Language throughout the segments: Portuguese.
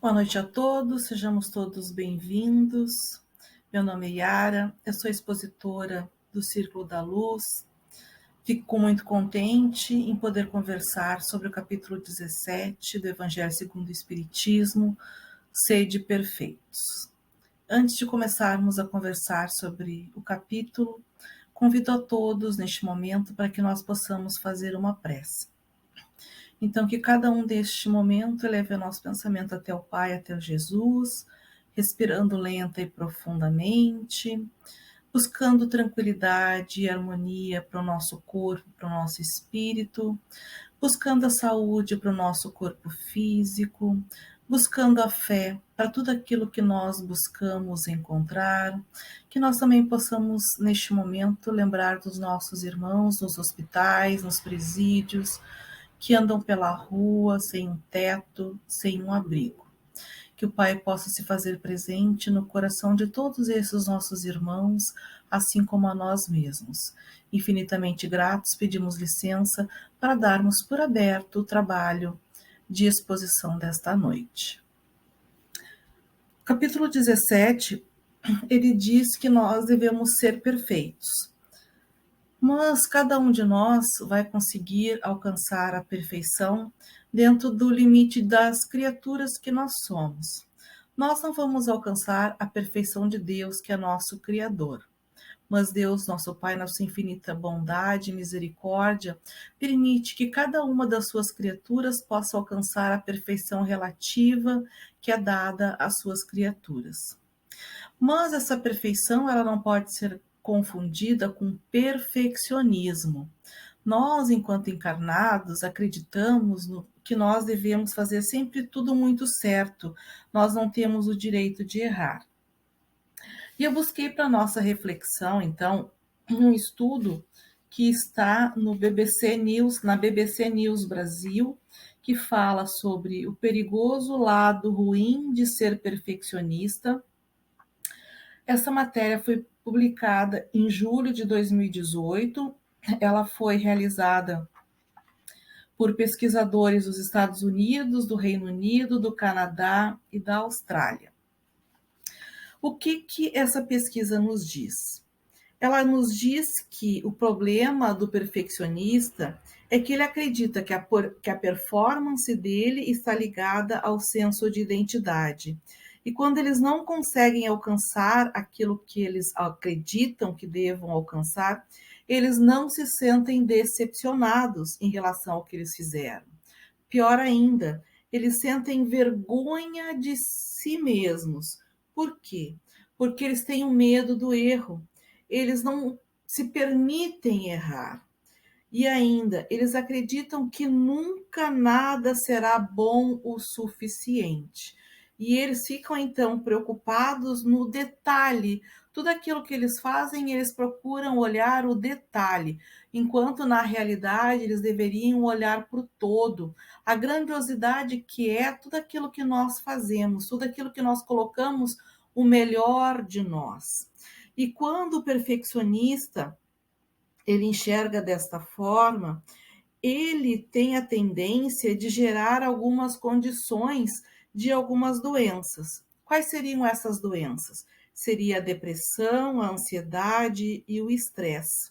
Boa noite a todos, sejamos todos bem-vindos. Meu nome é Yara, eu sou expositora do Círculo da Luz. Fico muito contente em poder conversar sobre o capítulo 17 do Evangelho segundo o Espiritismo, Sede Perfeitos. Antes de começarmos a conversar sobre o capítulo, convido a todos neste momento para que nós possamos fazer uma prece. Então, que cada um deste momento eleve o nosso pensamento até o Pai, até o Jesus, respirando lenta e profundamente, buscando tranquilidade e harmonia para o nosso corpo, para o nosso espírito, buscando a saúde para o nosso corpo físico, buscando a fé para tudo aquilo que nós buscamos encontrar, que nós também possamos, neste momento, lembrar dos nossos irmãos nos hospitais, nos presídios, que andam pela rua sem um teto, sem um abrigo. Que o Pai possa se fazer presente no coração de todos esses nossos irmãos, assim como a nós mesmos. Infinitamente gratos, pedimos licença para darmos por aberto o trabalho de exposição desta noite. Capítulo 17, ele diz que nós devemos ser perfeitos. Mas cada um de nós vai conseguir alcançar a perfeição dentro do limite das criaturas que nós somos. Nós não vamos alcançar a perfeição de Deus, que é nosso Criador. Mas Deus, nosso Pai, na sua infinita bondade e misericórdia, permite que cada uma das suas criaturas possa alcançar a perfeição relativa que é dada às suas criaturas. Mas essa perfeição ela não pode ser confundida com perfeccionismo. Nós, enquanto encarnados, acreditamos que nós devemos fazer sempre tudo muito certo. Nós não temos o direito de errar. E eu busquei para nossa reflexão, então, um estudo que está no BBC News, na BBC News Brasil, que fala sobre o perigoso lado ruim de ser perfeccionista. Essa matéria foi publicada em julho de 2018. Ela foi realizada por pesquisadores dos Estados Unidos, do Reino Unido, do Canadá e da Austrália. O que essa pesquisa nos diz? Ela nos diz que o problema do perfeccionista é que ele acredita que a performance dele está ligada ao senso de identidade. E quando eles não conseguem alcançar aquilo que eles acreditam que devam alcançar, eles não se sentem decepcionados em relação ao que eles fizeram. Pior ainda, eles sentem vergonha de si mesmos. Por quê? Porque eles têm o medo do erro. Eles não se permitem errar. E ainda, eles acreditam que nunca nada será bom o suficiente. E eles ficam, então, preocupados no detalhe. Tudo aquilo que eles fazem, eles procuram olhar o detalhe, enquanto, na realidade, eles deveriam olhar para o todo. A grandiosidade que é tudo aquilo que nós fazemos, tudo aquilo que nós colocamos o melhor de nós. E quando o perfeccionista ele enxerga desta forma, ele tem a tendência de gerar algumas condições de algumas doenças. Quais seriam essas doenças? Seria a depressão, a ansiedade e o estresse.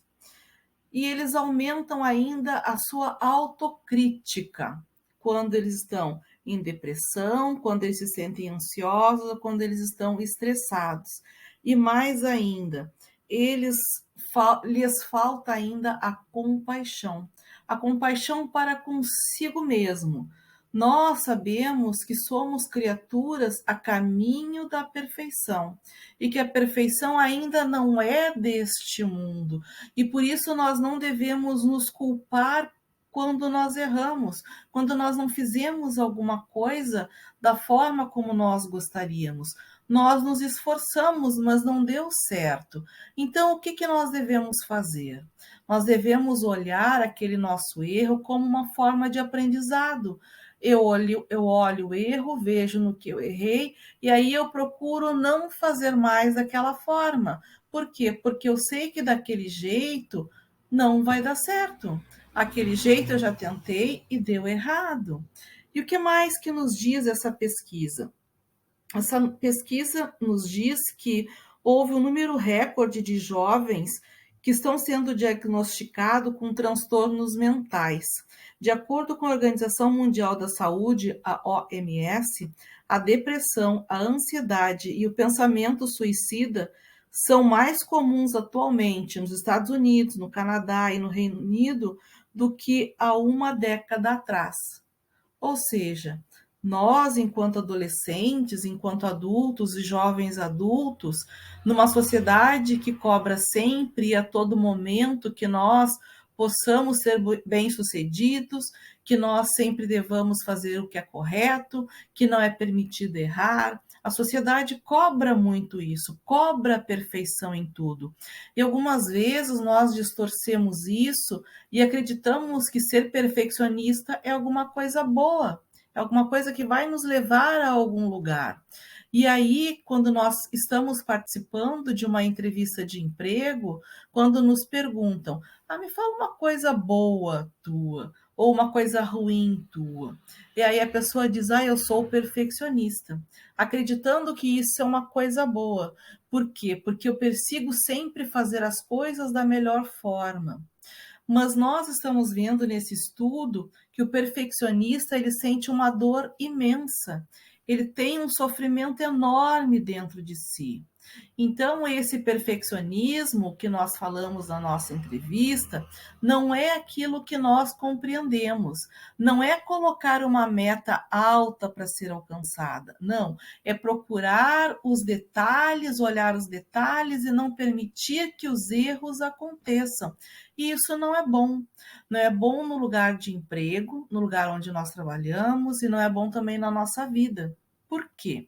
E eles aumentam ainda a sua autocrítica quando eles estão em depressão, quando eles se sentem ansiosos, quando eles estão estressados. E mais ainda, lhes falta ainda a compaixão para consigo mesmo. Nós sabemos que somos criaturas a caminho da perfeição e que a perfeição ainda não é deste mundo, e por isso nós não devemos nos culpar quando nós erramos, quando nós não fizemos alguma coisa da forma como nós gostaríamos. Nós nos esforçamos, mas não deu certo. Então, o que nós devemos fazer? Nós devemos olhar aquele nosso erro como uma forma de aprendizado. Eu olho o erro, vejo no que eu errei, e aí eu procuro não fazer mais daquela forma. Por quê? Porque eu sei que daquele jeito não vai dar certo. Aquele jeito eu já tentei e deu errado. E o que mais que nos diz essa pesquisa? Essa pesquisa nos diz que houve um número recorde de jovens que estão sendo diagnosticados com transtornos mentais. De acordo com a Organização Mundial da Saúde, a OMS, a depressão, a ansiedade e o pensamento suicida são mais comuns atualmente nos Estados Unidos, no Canadá e no Reino Unido do que há uma década atrás. Ou seja, nós, enquanto adolescentes, enquanto adultos e jovens adultos, numa sociedade que cobra sempre e a todo momento que nós possamos ser bem-sucedidos, que nós sempre devamos fazer o que é correto, que não é permitido errar. A sociedade cobra muito isso, cobra a perfeição em tudo. E algumas vezes nós distorcemos isso e acreditamos que ser perfeccionista é alguma coisa boa, é alguma coisa que vai nos levar a algum lugar. E aí, quando nós estamos participando de uma entrevista de emprego, quando nos perguntam, me fala uma coisa boa tua, ou uma coisa ruim tua. E aí a pessoa diz, eu sou perfeccionista, acreditando que isso é uma coisa boa. Por quê? Porque eu persigo sempre fazer as coisas da melhor forma. Mas nós estamos vendo nesse estudo que o perfeccionista ele sente uma dor imensa, ele tem um sofrimento enorme dentro de si. Então, esse perfeccionismo que nós falamos na nossa entrevista não é aquilo que nós compreendemos, não é colocar uma meta alta para ser alcançada, não, é procurar os detalhes, olhar os detalhes e não permitir que os erros aconteçam. E isso não é bom. Não é bom no lugar de emprego, no lugar onde nós trabalhamos, e não é bom também na nossa vida. Por quê?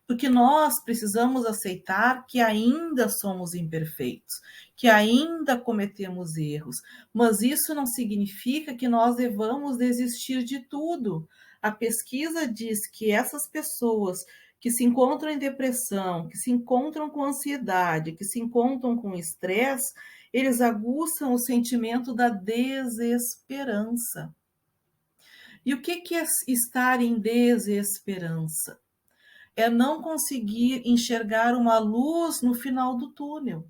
Porque nós precisamos aceitar que ainda somos imperfeitos, que ainda cometemos erros, mas isso não significa que nós devamos desistir de tudo. A pesquisa diz que essas pessoas que se encontram em depressão, que se encontram com ansiedade, que se encontram com estresse, eles aguçam o sentimento da desesperança. E o que é estar em desesperança? É não conseguir enxergar uma luz no final do túnel.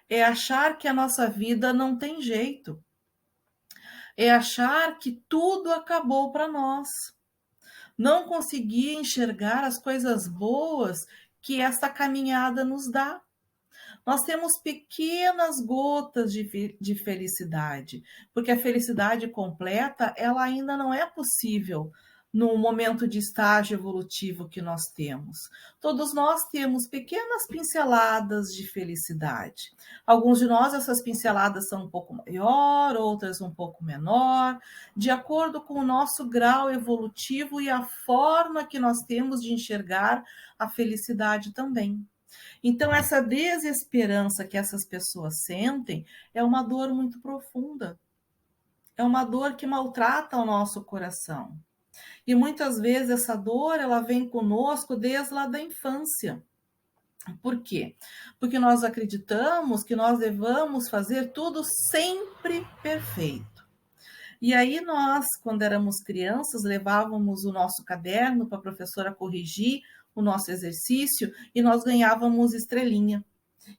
É achar que a nossa vida não tem jeito. É achar que tudo acabou para nós. Não conseguir enxergar as coisas boas que esta caminhada nos dá. Nós temos pequenas gotas de felicidade, porque a felicidade completa, ela ainda não é possível no momento de estágio evolutivo que nós temos. Todos nós temos pequenas pinceladas de felicidade. Alguns de nós, essas pinceladas são um pouco maior, outras um pouco menor, de acordo com o nosso grau evolutivo e a forma que nós temos de enxergar a felicidade também. Então, essa desesperança que essas pessoas sentem é uma dor muito profunda, é uma dor que maltrata o nosso coração. E muitas vezes essa dor ela vem conosco desde lá da infância. Por quê? Porque nós acreditamos que nós devamos fazer tudo sempre perfeito. E aí nós, quando éramos crianças, levávamos o nosso caderno para a professora corrigir o nosso exercício e nós ganhávamos estrelinha.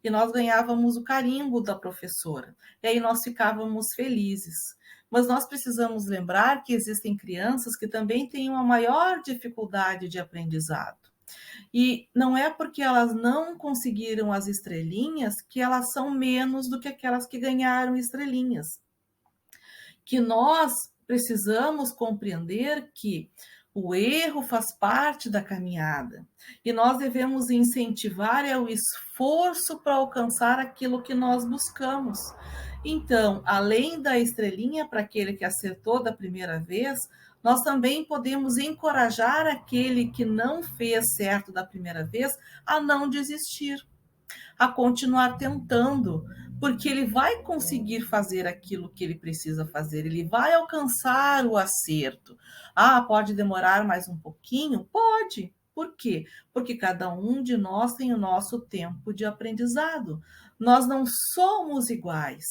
E nós ganhávamos o carimbo da professora. E aí nós ficávamos felizes. Mas nós precisamos lembrar que existem crianças que também têm uma maior dificuldade de aprendizado. E não é porque elas não conseguiram as estrelinhas que elas são menos do que aquelas que ganharam estrelinhas. Que nós precisamos compreender que o erro faz parte da caminhada e nós devemos incentivar o esforço para alcançar aquilo que nós buscamos. Então, além da estrelinha para aquele que acertou da primeira vez, nós também podemos encorajar aquele que não fez certo da primeira vez a não desistir, a continuar tentando, porque ele vai conseguir fazer aquilo que ele precisa fazer, ele vai alcançar o acerto. Pode demorar mais um pouquinho? Pode. Por quê? Porque cada um de nós tem o nosso tempo de aprendizado. Nós não somos iguais.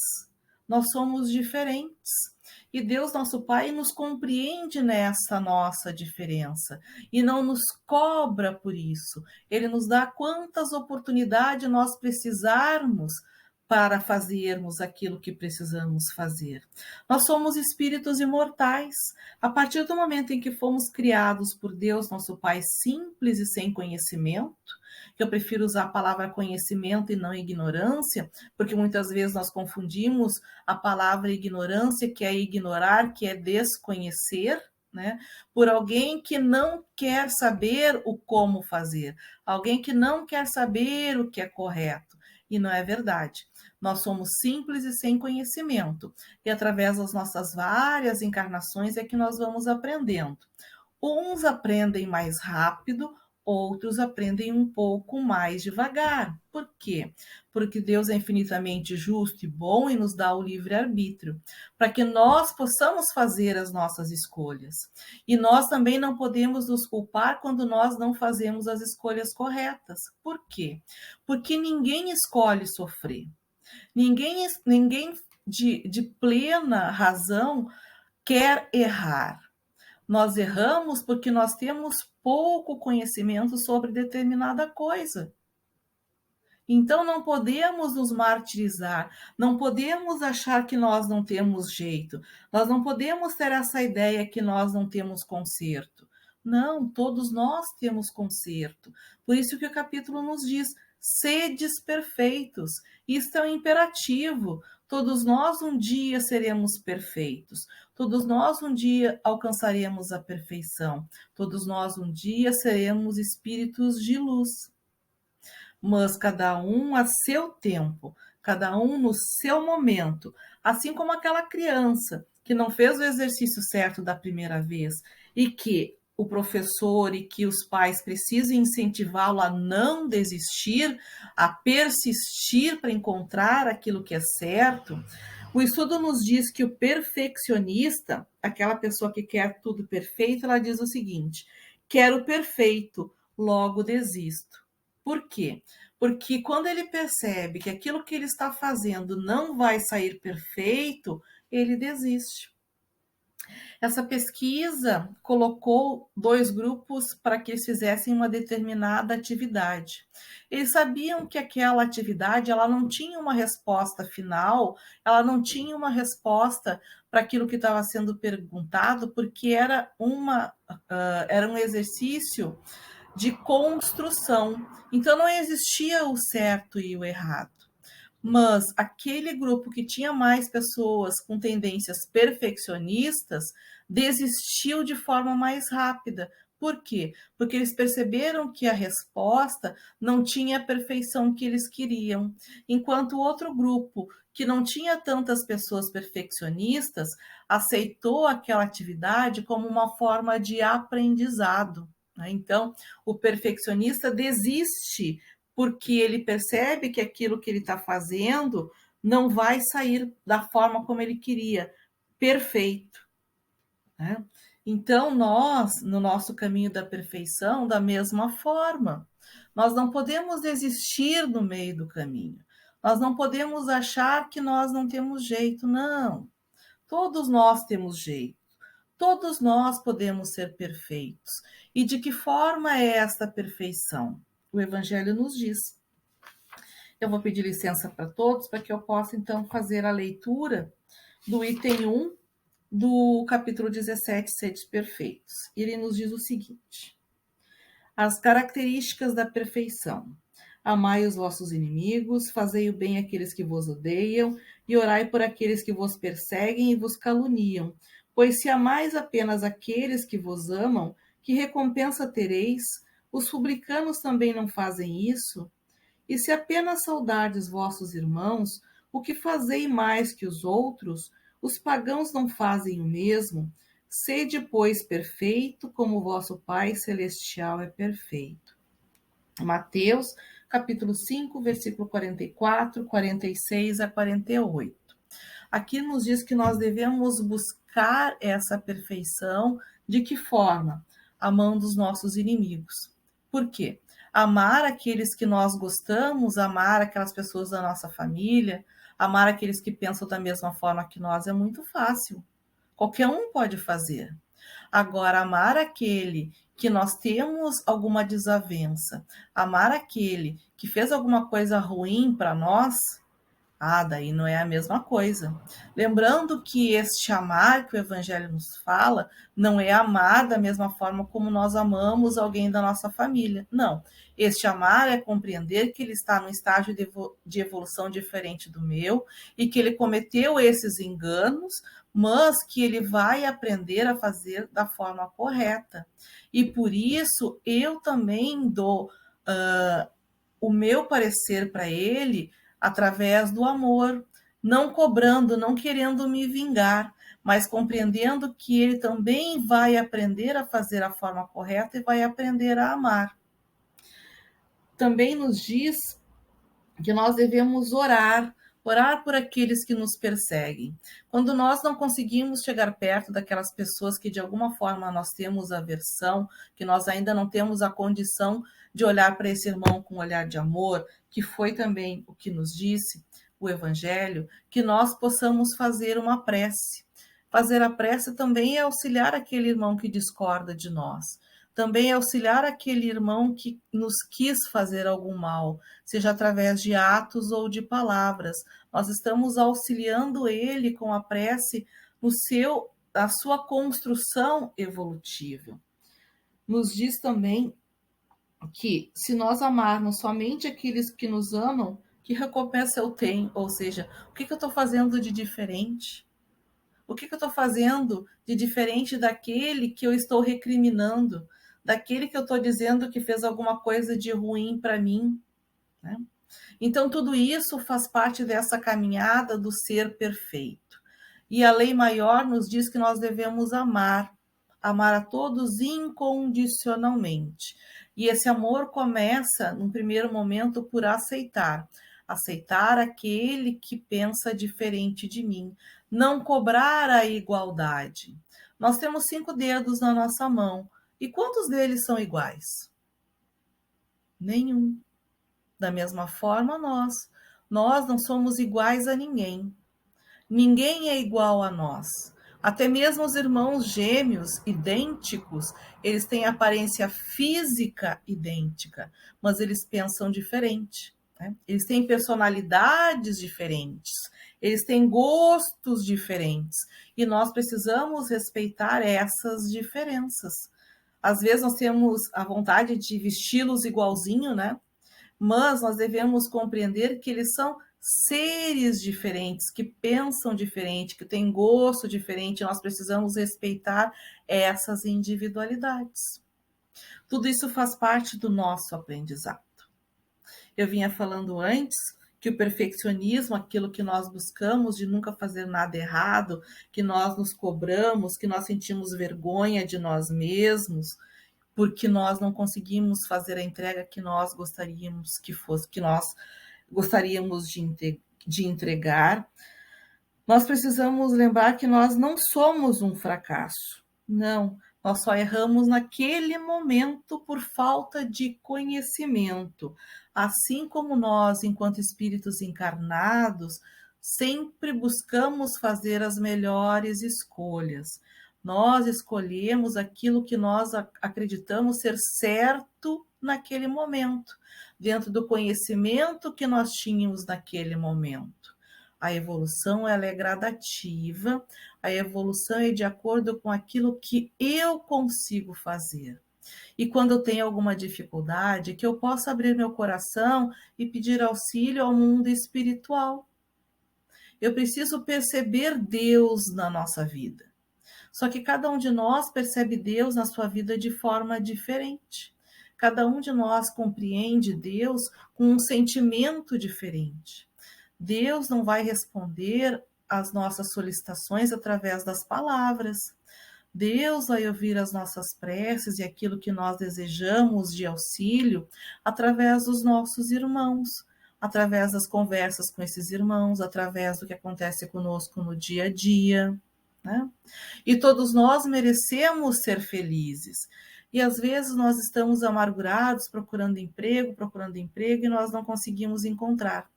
Nós somos diferentes. E Deus, nosso Pai, nos compreende nessa nossa diferença e não nos cobra por isso. Ele nos dá quantas oportunidades nós precisarmos para fazermos aquilo que precisamos fazer. Nós somos espíritos imortais. A partir do momento em que fomos criados por Deus, nosso Pai, simples e sem conhecimento, que eu prefiro usar a palavra conhecimento e não ignorância, porque muitas vezes nós confundimos a palavra ignorância, que é ignorar, que é desconhecer, né? Por alguém que não quer saber o como fazer, alguém que não quer saber o que é correto. E não é verdade. Nós somos simples e sem conhecimento. E através das nossas várias encarnações é que nós vamos aprendendo. Uns aprendem mais rápido, outros aprendem um pouco mais devagar. Por quê? Porque Deus é infinitamente justo e bom e nos dá o livre-arbítrio, para que nós possamos fazer as nossas escolhas. E nós também não podemos nos culpar quando nós não fazemos as escolhas corretas. Por quê? Porque ninguém escolhe sofrer. Ninguém de plena razão quer errar. Nós erramos porque nós temos pouco conhecimento sobre determinada coisa. Então não podemos nos martirizar, não podemos achar que nós não temos jeito, nós não podemos ter essa ideia que nós não temos conserto. Não, todos nós temos conserto. Por isso que o capítulo nos diz: sedes perfeitos. Isto é um imperativo. Todos nós um dia seremos perfeitos. Todos nós um dia alcançaremos a perfeição. Todos nós um dia seremos espíritos de luz. Mas cada um a seu tempo, cada um no seu momento. Assim como aquela criança que não fez o exercício certo da primeira vez e que o professor e que os pais precisam incentivá-lo a não desistir, a persistir para encontrar aquilo que é certo. O estudo nos diz que o perfeccionista, aquela pessoa que quer tudo perfeito, ela diz o seguinte: quero perfeito, logo desisto. Por quê? Porque quando ele percebe que aquilo que ele está fazendo não vai sair perfeito, ele desiste. Essa pesquisa colocou 2 grupos para que eles fizessem uma determinada atividade. Eles sabiam que aquela atividade ela não tinha uma resposta final, ela não tinha uma resposta para aquilo que estava sendo perguntado, porque era um exercício de construção. Então não existia o certo e o errado. Mas aquele grupo que tinha mais pessoas com tendências perfeccionistas desistiu de forma mais rápida. Por quê? Porque eles perceberam que a resposta não tinha a perfeição que eles queriam. Enquanto o outro grupo, que não tinha tantas pessoas perfeccionistas, aceitou aquela atividade como uma forma de aprendizado. Então, o perfeccionista desiste porque ele percebe que aquilo que ele está fazendo não vai sair da forma como ele queria, perfeito. Né? Então, nós, no nosso caminho da perfeição, da mesma forma, nós não podemos desistir no meio do caminho. Nós não podemos achar que nós não temos jeito, não. Todos nós temos jeito. Todos nós podemos ser perfeitos. E de que forma é esta perfeição? O Evangelho nos diz. Eu vou pedir licença para todos para que eu possa, então, fazer a leitura do item 1 do capítulo 17, Sedes Perfeitos. Ele nos diz o seguinte: as características da perfeição. Amai os vossos inimigos, fazei o bem àqueles que vos odeiam, e orai por aqueles que vos perseguem e vos caluniam. Pois se amais apenas aqueles que vos amam, que recompensa tereis? Os publicanos também não fazem isso? E se apenas saudardes vossos irmãos, o que fazei mais que os outros? Os pagãos não fazem o mesmo? Sede, pois, perfeito, como vosso Pai Celestial é perfeito. Mateus, capítulo 5, versículo 44, 46 a 48. Aqui nos diz que nós devemos buscar essa perfeição. De que forma? Amando os nossos inimigos. Por quê? Amar aqueles que nós gostamos, amar aquelas pessoas da nossa família, Amar aqueles que pensam da mesma forma que nós é muito fácil. Qualquer um pode fazer. Agora, amar aquele que nós temos alguma desavença, amar aquele que fez alguma coisa ruim para nós, daí não é a mesma coisa. Lembrando que este amar que o Evangelho nos fala não é amar da mesma forma como nós amamos alguém da nossa família. Não. Este amar é compreender que ele está num estágio de evolução diferente do meu e que ele cometeu esses enganos, mas que ele vai aprender a fazer da forma correta. E por isso eu também dou o meu parecer para ele através do amor, não cobrando, não querendo me vingar, mas compreendendo que ele também vai aprender a fazer a forma correta e vai aprender a amar. Também nos diz que nós devemos orar por aqueles que nos perseguem. Quando nós não conseguimos chegar perto daquelas pessoas que de alguma forma nós temos aversão, que nós ainda não temos a condição de olhar para esse irmão com um olhar de amor, que foi também o que nos disse o Evangelho, que nós possamos fazer uma prece. Fazer a prece também é auxiliar aquele irmão que discorda de nós. Também é auxiliar aquele irmão que nos quis fazer algum mal, seja através de atos ou de palavras. Nós estamos auxiliando ele com a prece a sua construção evolutiva. Nos diz também que se nós amarmos somente aqueles que nos amam, que recompensa eu tenho? Ou seja, o que eu estou fazendo de diferente? O que eu estou fazendo de diferente daquele que eu estou recriminando? Daquele que eu estou dizendo que fez alguma coisa de ruim para mim, né? Então, tudo isso faz parte dessa caminhada do ser perfeito. E a lei maior nos diz que nós devemos amar a todos incondicionalmente. E esse amor começa, num primeiro momento, por aceitar aquele que pensa diferente de mim, não cobrar a igualdade. Nós temos 5 dedos na nossa mão, e quantos deles são iguais? Nenhum. Da mesma forma, nós não somos iguais a ninguém. Ninguém é igual a nós. Até mesmo os irmãos gêmeos idênticos, eles têm aparência física idêntica, mas eles pensam diferente, né? Eles têm personalidades diferentes, eles têm gostos diferentes, e nós precisamos respeitar essas diferenças. Às vezes nós temos a vontade de vesti-los igualzinho, né? Mas nós devemos compreender que eles são seres diferentes, que pensam diferente, que têm gosto diferente, nós precisamos respeitar essas individualidades. Tudo isso faz parte do nosso aprendizado. Eu vinha falando antes que o perfeccionismo, aquilo que nós buscamos de nunca fazer nada errado, que nós nos cobramos, que nós sentimos vergonha de nós mesmos, porque nós não conseguimos fazer a entrega que nós gostaríamos que fosse, que nós gostaríamos de entregar. Nós precisamos lembrar que nós não somos um fracasso. Não, nós só erramos naquele momento por falta de conhecimento. Assim como nós, enquanto espíritos encarnados, sempre buscamos fazer as melhores escolhas. Nós escolhemos aquilo que nós acreditamos ser certo naquele momento, dentro do conhecimento que nós tínhamos naquele momento. A evolução ela é gradativa, a evolução é de acordo com aquilo que eu consigo fazer. E quando eu tenho alguma dificuldade, que eu possa abrir meu coração e pedir auxílio ao mundo espiritual. Eu preciso perceber Deus na nossa vida. Só que cada um de nós percebe Deus na sua vida de forma diferente. Cada um de nós compreende Deus com um sentimento diferente. Deus não vai responder às nossas solicitações através das palavras. Deus vai ouvir as nossas preces e aquilo que nós desejamos de auxílio através dos nossos irmãos, através das conversas com esses irmãos, através do que acontece conosco no dia a dia, né? E todos nós merecemos ser felizes. E às vezes nós estamos amargurados, procurando emprego e nós não conseguimos encontrar.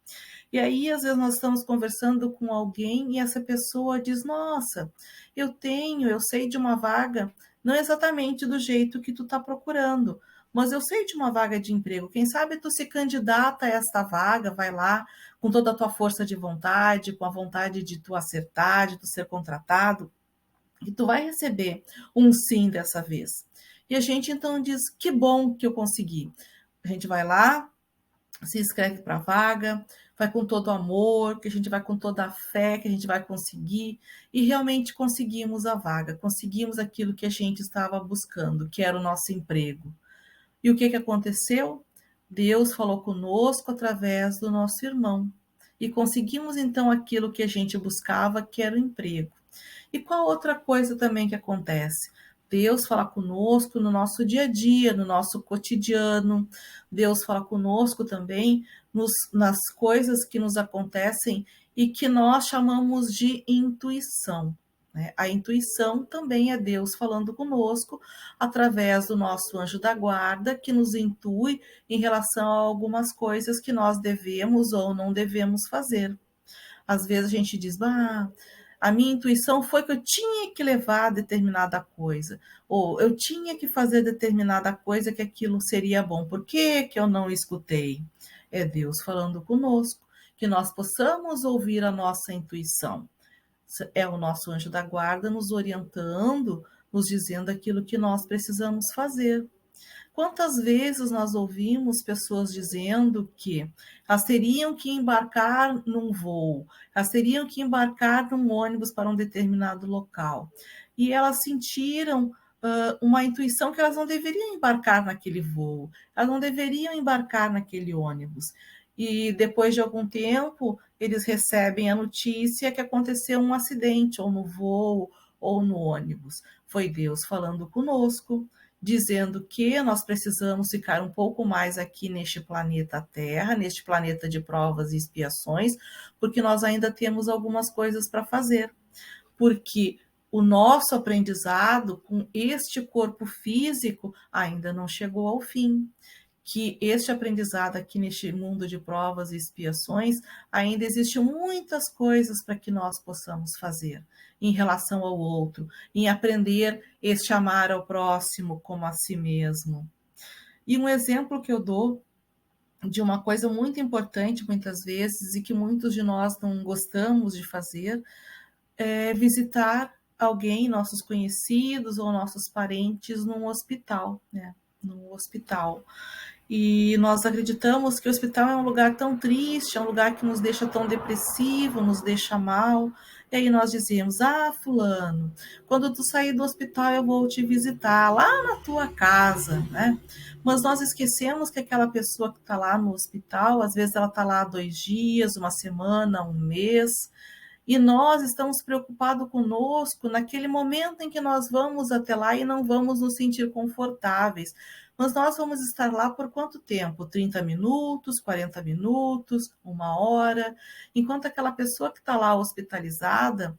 E aí, às vezes, nós estamos conversando com alguém e essa pessoa diz: Nossa, eu sei de uma vaga, não exatamente do jeito que tu está procurando, mas eu sei de uma vaga de emprego. Quem sabe tu se candidata a esta vaga, vai lá com toda a tua força de vontade, com a vontade de tu acertar, de tu ser contratado, e tu vai receber um sim dessa vez. E a gente então diz: Que bom que eu consegui. A gente vai lá, se inscreve para a vaga, vai com todo o amor, que a gente vai com toda a fé, que a gente vai conseguir, e realmente conseguimos a vaga, conseguimos aquilo que a gente estava buscando, que era o nosso emprego. E o que aconteceu? Deus falou conosco através do nosso irmão. E conseguimos então aquilo que a gente buscava, que era o emprego. E qual outra coisa também que acontece? Deus fala conosco no nosso dia a dia, no nosso cotidiano. Deus fala conosco também nas coisas que nos acontecem e que nós chamamos de intuição. Né? A intuição também é Deus falando conosco através do nosso anjo da guarda, que nos intui em relação a algumas coisas que nós devemos ou não devemos fazer. Às vezes a gente diz: a minha intuição foi que eu tinha que levar determinada coisa, ou eu tinha que fazer determinada coisa, que aquilo seria bom. Por que que eu não escutei? É Deus falando conosco, que nós possamos ouvir a nossa intuição. É o nosso anjo da guarda nos orientando, nos dizendo aquilo que nós precisamos fazer. Quantas vezes nós ouvimos pessoas dizendo que elas teriam que embarcar num voo, elas teriam que embarcar num ônibus para um determinado local, e elas sentiram uma intuição que elas não deveriam embarcar naquele voo, elas não deveriam embarcar naquele ônibus. E depois de algum tempo, eles recebem a notícia que aconteceu um acidente, ou no voo, ou no ônibus. Foi Deus falando conosco, dizendo que nós precisamos ficar um pouco mais aqui neste planeta Terra, neste planeta de provas e expiações, porque nós ainda temos algumas coisas para fazer. Porque o nosso aprendizado com este corpo físico ainda não chegou ao fim. Que este aprendizado aqui neste mundo de provas e expiações, ainda existem muitas coisas para que nós possamos fazer em relação ao outro, em aprender este amar ao próximo como a si mesmo. E um exemplo que eu dou de uma coisa muito importante muitas vezes e que muitos de nós não gostamos de fazer é visitar alguém, nossos conhecidos ou nossos parentes num hospital, né? No hospital. E nós acreditamos que o hospital é um lugar tão triste, é um lugar que nos deixa tão depressivo, nos deixa mal. E aí nós dizemos: fulano, quando tu sair do hospital eu vou te visitar lá na tua casa, né? Mas nós esquecemos que aquela pessoa que está lá no hospital, às vezes ela está lá 2 dias, uma semana, um mês, e nós estamos preocupados conosco naquele momento em que nós vamos até lá e não vamos nos sentir confortáveis. Mas nós vamos estar lá por quanto tempo? 30 minutos, 40 minutos, 1 hora? Enquanto aquela pessoa que está lá hospitalizada,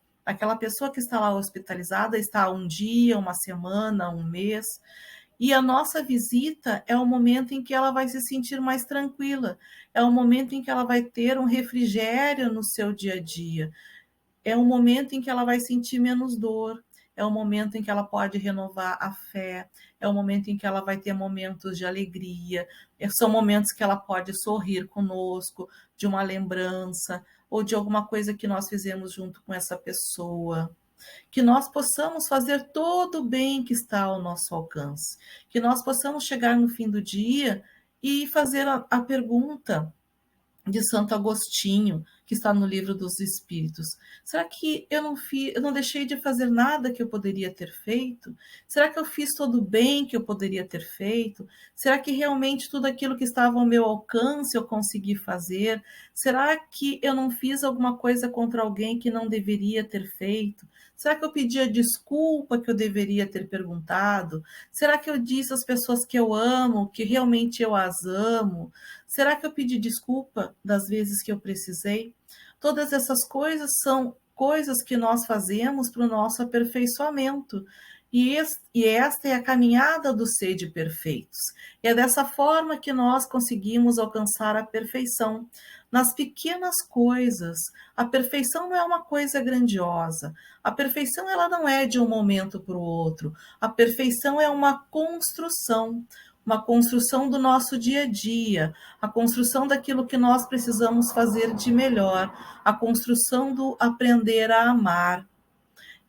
está um dia, uma semana, um mês. E a nossa visita é o momento em que ela vai se sentir mais tranquila, é o momento em que ela vai ter um refrigério no seu dia a dia, é um momento em que ela vai sentir menos dor, é um momento em que ela pode renovar a fé, é um momento em que ela vai ter momentos de alegria, são momentos que ela pode sorrir conosco, de uma lembrança, ou de alguma coisa que nós fizemos junto com essa pessoa. Que nós possamos fazer todo o bem que está ao nosso alcance, que nós possamos chegar no fim do dia e fazer a pergunta de Santo Agostinho, que está no Livro dos Espíritos. Será que eu não deixei de fazer nada que eu poderia ter feito? Será que eu fiz todo o bem que eu poderia ter feito? Será que realmente tudo aquilo que estava ao meu alcance eu consegui fazer? Será que eu não fiz alguma coisa contra alguém que não deveria ter feito? Será que eu pedi a desculpa que eu deveria ter perguntado? Será que eu disse às pessoas que eu amo, que realmente eu as amo? Será que eu pedi desculpa das vezes que eu precisei? Todas essas coisas são coisas que nós fazemos para o nosso aperfeiçoamento. E esta é a caminhada do sede perfeitos. E é dessa forma que nós conseguimos alcançar a perfeição nas pequenas coisas. A perfeição não é uma coisa grandiosa. A perfeição ela não é de um momento para o outro. A perfeição é uma construção do nosso dia a dia, a construção daquilo que nós precisamos fazer de melhor, a construção do aprender a amar.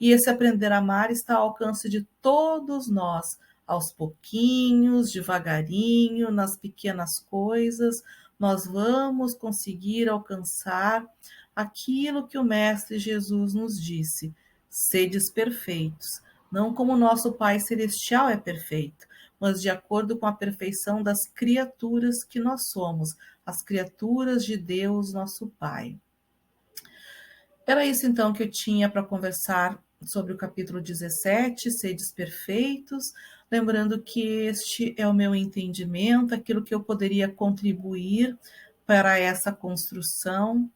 E esse aprender a amar está ao alcance de todos nós, aos pouquinhos, devagarinho, nas pequenas coisas, nós vamos conseguir alcançar aquilo que o Mestre Jesus nos disse: sedes perfeitos, não como o nosso Pai Celestial é perfeito, mas de acordo com a perfeição das criaturas que nós somos, as criaturas de Deus, nosso Pai. Era isso então que eu tinha para conversar sobre o capítulo 17, Sedes Perfeitos, lembrando que este é o meu entendimento, aquilo que eu poderia contribuir para essa construção,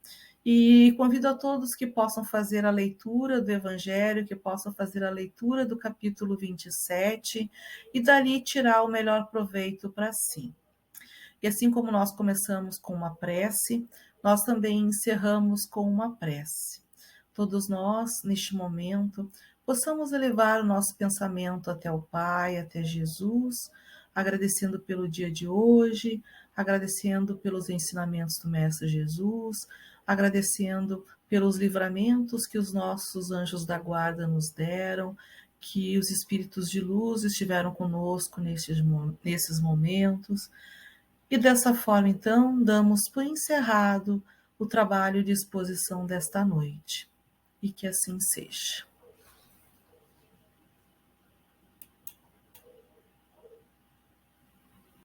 e convido a todos que possam fazer a leitura do Evangelho, que possam fazer a leitura do capítulo 27 e dali tirar o melhor proveito para si. E assim como nós começamos com uma prece, nós também encerramos com uma prece. Todos nós, neste momento, possamos elevar o nosso pensamento até o Pai, até Jesus, agradecendo pelo dia de hoje, agradecendo pelos ensinamentos do Mestre Jesus, agradecendo pelos livramentos que os nossos anjos da guarda nos deram, que os espíritos de luz estiveram conosco nesses momentos. E dessa forma, então, damos por encerrado o trabalho de exposição desta noite. E que assim seja.